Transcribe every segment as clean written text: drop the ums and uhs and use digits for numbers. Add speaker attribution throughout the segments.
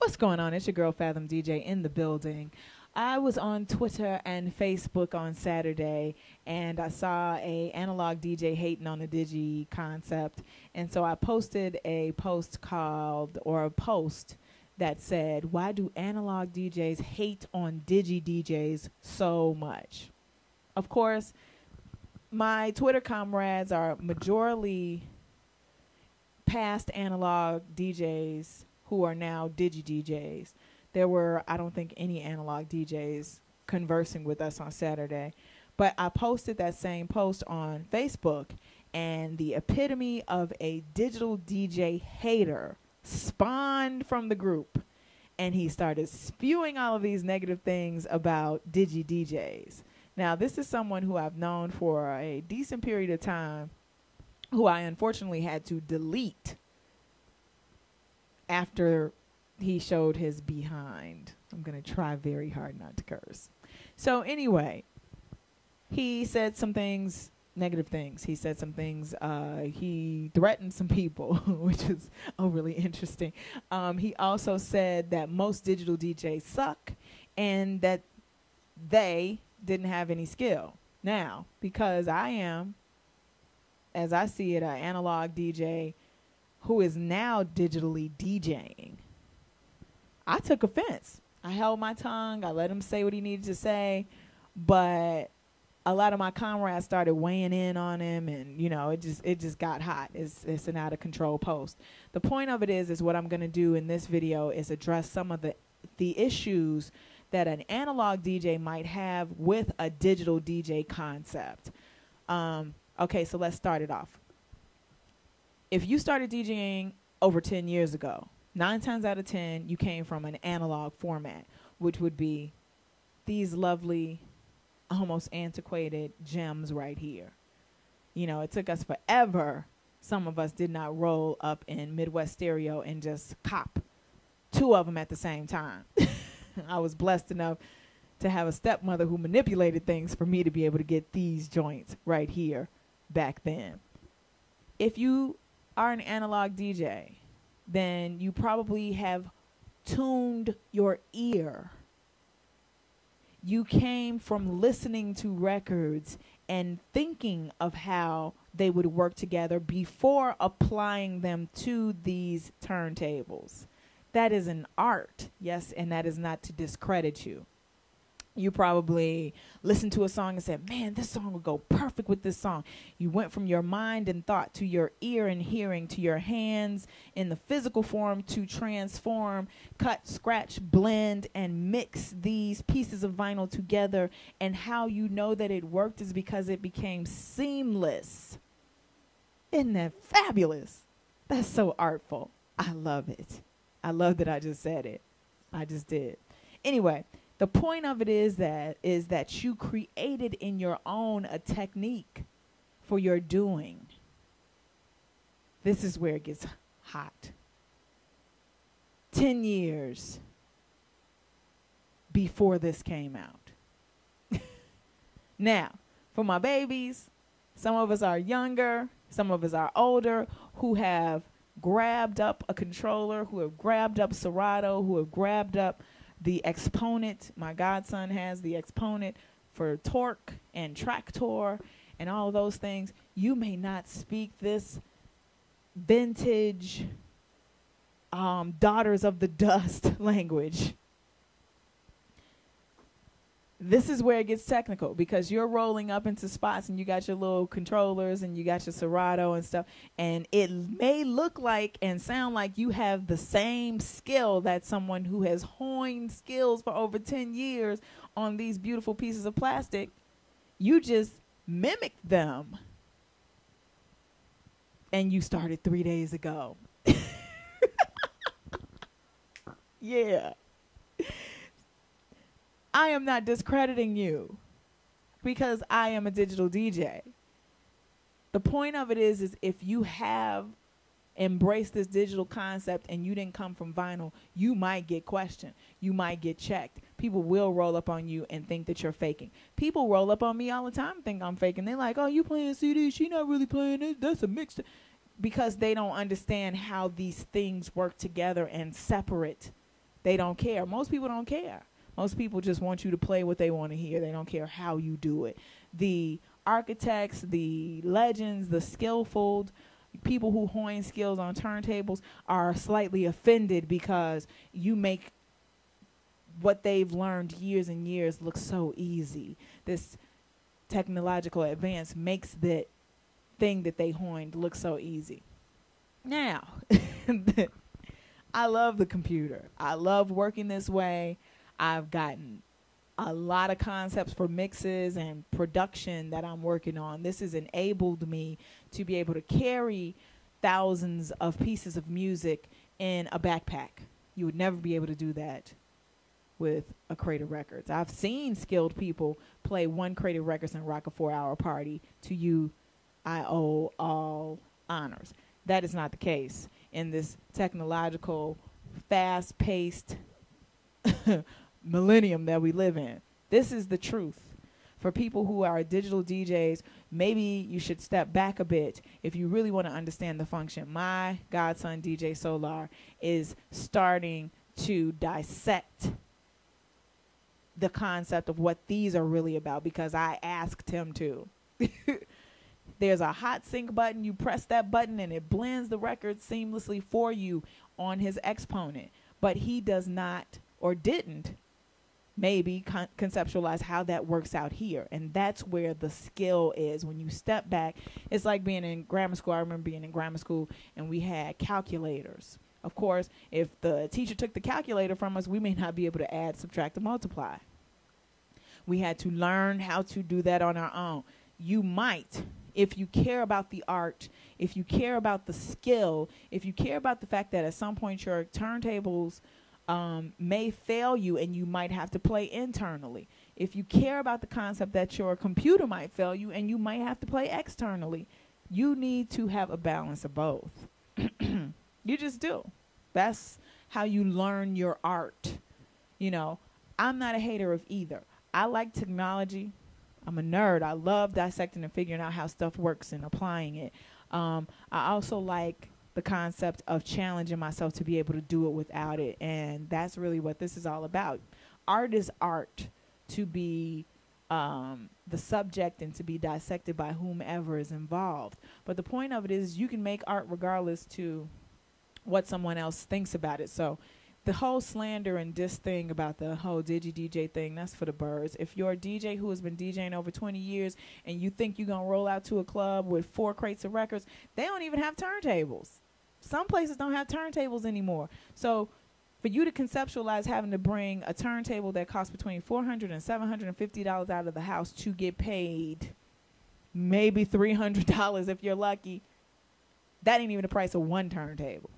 Speaker 1: What's going on? It's your girl Fathom DJ in the building. I was on Twitter and Facebook on Saturday, and I saw a analog DJ hating on the digi concept, and so I posted a post that said, "Why do analog DJs hate on digi DJs so much?" Of course, my Twitter comrades are majorly past analog DJs who are now digi DJs. There were, I don't think, any analog DJs conversing with us on Saturday. But I posted that same post on Facebook, and the epitome of a digital DJ hater spawned from the group. And he started spewing all of these negative things about digi DJs. Now, this is someone who I've known for a decent period of time, who I unfortunately had to delete after he showed his behind. I'm going to try very hard not to curse. So anyway, he said some things, negative things. He said some things. He threatened some people, which is really interesting. He also said that most digital DJs suck and that they didn't have any skill. Now, because I am, as I see it, an analog DJ who is now digitally DJing, I took offense. I held my tongue. I let him say what he needed to say. But a lot of my comrades started weighing in on him, and, you know, it just got hot. It's an out-of-control post. The point of it is what I'm going to do in this video is address some of the issues that an analog DJ might have with a digital DJ concept. Okay, so let's start it off. If you started DJing over 10 years ago, 9 times out of 10, you came from an analog format, which would be these lovely, almost antiquated gems right here. You know, it took us forever. Some of us did not roll up in Midwest Stereo and just cop 2 of them at the same time. I was blessed enough to have a stepmother who manipulated things for me to be able to get these joints right here back then. If you are an analog DJ, then you probably have tuned your ear. You came from listening to records and thinking of how they would work together before applying them to these turntables. That is an art, yes, and that is not to discredit you. You probably listened to a song and said, man, this song would go perfect with this song. You went from your mind and thought to your ear and hearing to your hands in the physical form to transform, cut, scratch, blend, and mix these pieces of vinyl together. And how you know that it worked is because it became seamless. Isn't that fabulous? That's so artful. I love it. I love that I just said it. I just did. Anyway. The point of it is that you created in your own a technique for your doing. This is where it gets hot. 10 years before this came out. Now, for my babies, some of us are younger, some of us are older, who have grabbed up a controller, who have grabbed up Serato, who have grabbed up the Exponent. My godson has the Exponent for torque and Traktor and all of those things. You may not speak this vintage daughters of the dust language. This is where it gets technical, because you're rolling up into spots and you got your little controllers and you got your Serato and stuff, and it may look like and sound like you have the same skill that someone who has honed skills for over 10 years on these beautiful pieces of plastic. You just mimicked them, and you started 3 days ago. Yeah. I am not discrediting you because I am a digital DJ. The point of it is if you have embraced this digital concept and you didn't come from vinyl, you might get questioned. You might get checked. People will roll up on you and think that you're faking. People roll up on me all the time and think I'm faking. They're like, oh, you playing CD? She not really playing it. That's a mixed. Because they don't understand how these things work together and separate They don't care. Most people don't care. Most people just want you to play what they want to hear. They don't care how you do it. The architects, the legends, the skillful people who hone skills on turntables are slightly offended because you make what they've learned years and years look so easy. This technological advance makes the thing that they honed look so easy. Now, I love the computer. I love working this way. I've gotten a lot of concepts for mixes and production that I'm working on. This has enabled me to be able to carry thousands of pieces of music in a backpack. You would never be able to do that with a crate of records. I've seen skilled people play one crate of records and rock a 4-hour party. To you, I owe all honors. That is not the case in this technological, fast-paced millennium that we live in. This is the truth. For people who are digital DJs, maybe you should step back a bit if you really want to understand the function. My godson, DJ Solar, is starting to dissect the concept of what these are really about because I asked him to. There's a hot sync button. You press that button and it blends the record seamlessly for you on his exponent. But he does not, or didn't, maybe conceptualize how that works out here. And that's where the skill is. When you step back, it's like being in grammar school. I remember being in grammar school and we had calculators. Of course, if the teacher took the calculator from us, we may not be able to add, subtract, or multiply. We had to learn how to do that on our own. You might, if you care about the art, if you care about the skill, if you care about the fact that at some point your turntables may fail you and you might have to play internally. If you care about the concept that your computer might fail you and you might have to play externally, you need to have a balance of both. You just do. That's how you learn your art. You know, I'm not a hater of either. I like technology. I'm a nerd. I love dissecting and figuring out how stuff works and applying it. I also like the concept of challenging myself to be able to do it without it. And that's really what this is all about. Art is art to be the subject and to be dissected by whomever is involved. But the point of it is you can make art regardless to what someone else thinks about it. So the whole slander and diss thing about the whole digi DJ thing, that's for the birds. If you're a DJ who has been DJing over 20 years and you think you're going to roll out to a club with 4 crates of records, they don't even have turntables. Some places don't have turntables anymore. So for you to conceptualize having to bring a turntable that costs between $400 and $750 out of the house to get paid maybe $300 if you're lucky, that ain't even the price of one turntable.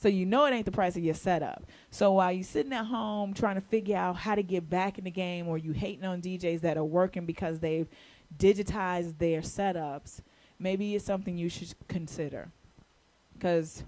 Speaker 1: So you know it ain't the price of your setup. So while you're sitting at home trying to figure out how to get back in the game, or you hating on DJs that are working because they've digitized their setups, maybe it's something you should consider. Because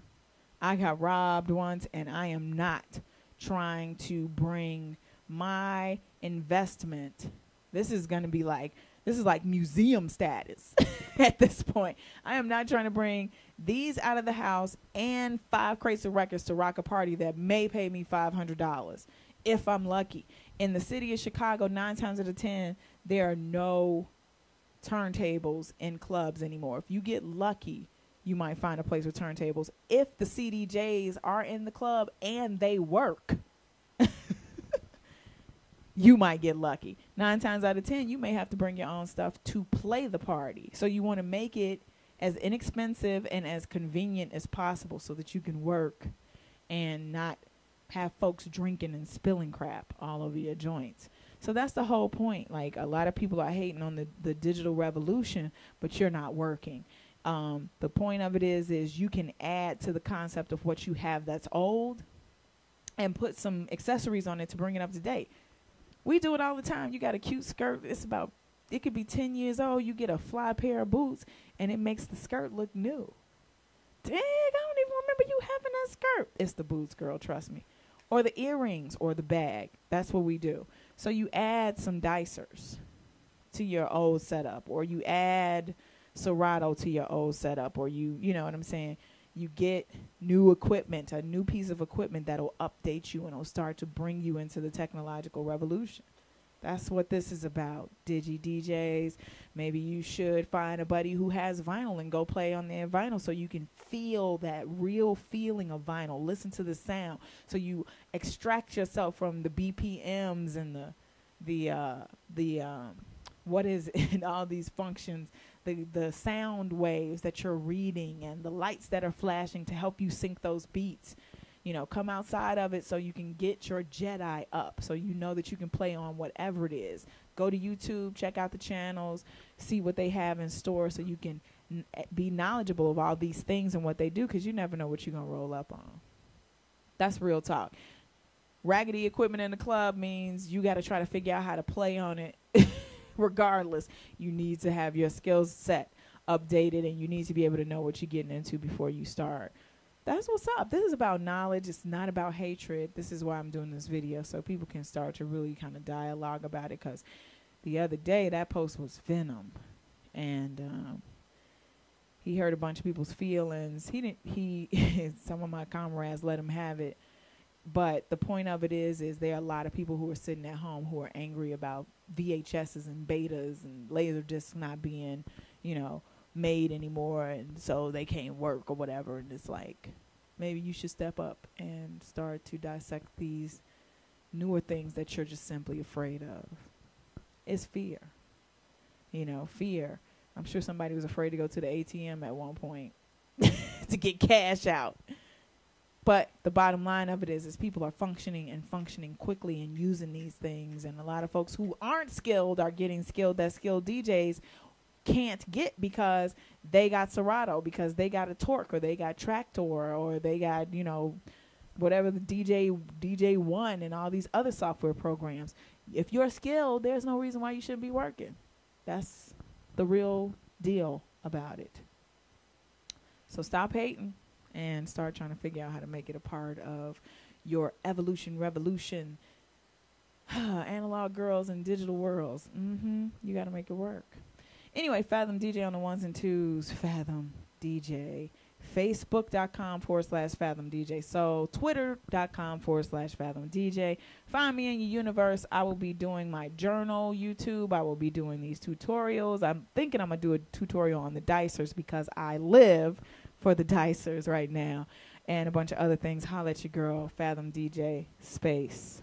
Speaker 1: I got robbed once, and I am not trying to bring my investment. This is like museum status at this point. I am not trying to bring these out of the house and 5 crates of records to rock a party that may pay me $500 if I'm lucky. In the city of Chicago, 9 times out of 10, there are no turntables in clubs anymore. If you get lucky, you might find a place with turntables. If the CDJs are in the club and they work, you might get lucky. 9 times out of 10, you may have to bring your own stuff to play the party. So you want to make it as inexpensive and as convenient as possible so that you can work and not have folks drinking and spilling crap all over your joints. So that's the whole point. Like, a lot of people are hating on the digital revolution, but you're not working. The point of it is you can add to the concept of what you have that's old and put some accessories on it to bring it up to date. We do it all the time. You got a cute skirt. It could be 10 years old. You get a fly pair of boots, and it makes the skirt look new. Dang, I don't even remember you having that skirt. It's the boots, girl, trust me. Or the earrings or the bag. That's what we do. So you add some dicers to your old setup, or you add Serato to your old setup, or you know what I'm saying? You get new equipment, a new piece of equipment that'll update you and it'll start to bring you into the technological revolution. That's what this is about. Digi DJs. Maybe you should find a buddy who has vinyl and go play on their vinyl so you can feel that real feeling of vinyl. Listen to the sound. So you extract yourself from the BPMs and what is it, and all these functions, the sound waves that you're reading and the lights that are flashing to help you sync those beats. You know, come outside of it so you can get your Jedi up, so you know that you can play on whatever it is. Go to YouTube, check out the channels, see what they have in store so you can be knowledgeable of all these things and what they do, because you never know what you're going to roll up on. That's real talk. Raggedy equipment in the club means you got to try to figure out how to play on it. Regardless, you need to have your skills set updated, and you need to be able to know what you're getting into before you start. That's what's up. This is about knowledge. It's not about hatred. This is why I'm doing this video, so people can start to really kind of dialogue about it, because the other day that post was venom, and he hurt a bunch of people's feelings. Some of my comrades let him have it, but the point of it is there are a lot of people who are sitting at home who are angry about VHSs and betas and laser discs not being, made anymore, and so they can't work or whatever. And it's like, maybe you should step up and start to dissect these newer things that you're just simply afraid of. It's fear. Fear. I'm sure somebody was afraid to go to the ATM at one point to get cash out. But the bottom line of it is people are functioning quickly and using these things. And a lot of folks who aren't skilled are getting skilled that skilled DJs can't get, because they got Serato, because they got a Torque, or they got Tractor, or they got, whatever the DJ One and all these other software programs. If you're skilled, there's no reason why you shouldn't be working. That's the real deal about it. So stop hating and start trying to figure out how to make it a part of your evolution, revolution, analog girls and digital worlds. You got to make it work. Anyway, Fathom DJ on the ones and twos. Fathom DJ. Facebook.com/Fathom DJ. So Twitter.com/Fathom DJ. Find me in your universe. I will be doing my journal YouTube. I will be doing these tutorials. I'm thinking I'm going to do a tutorial on the dicers, because I live for the dicers right now, and a bunch of other things. Holla at your girl, Fathom DJ space.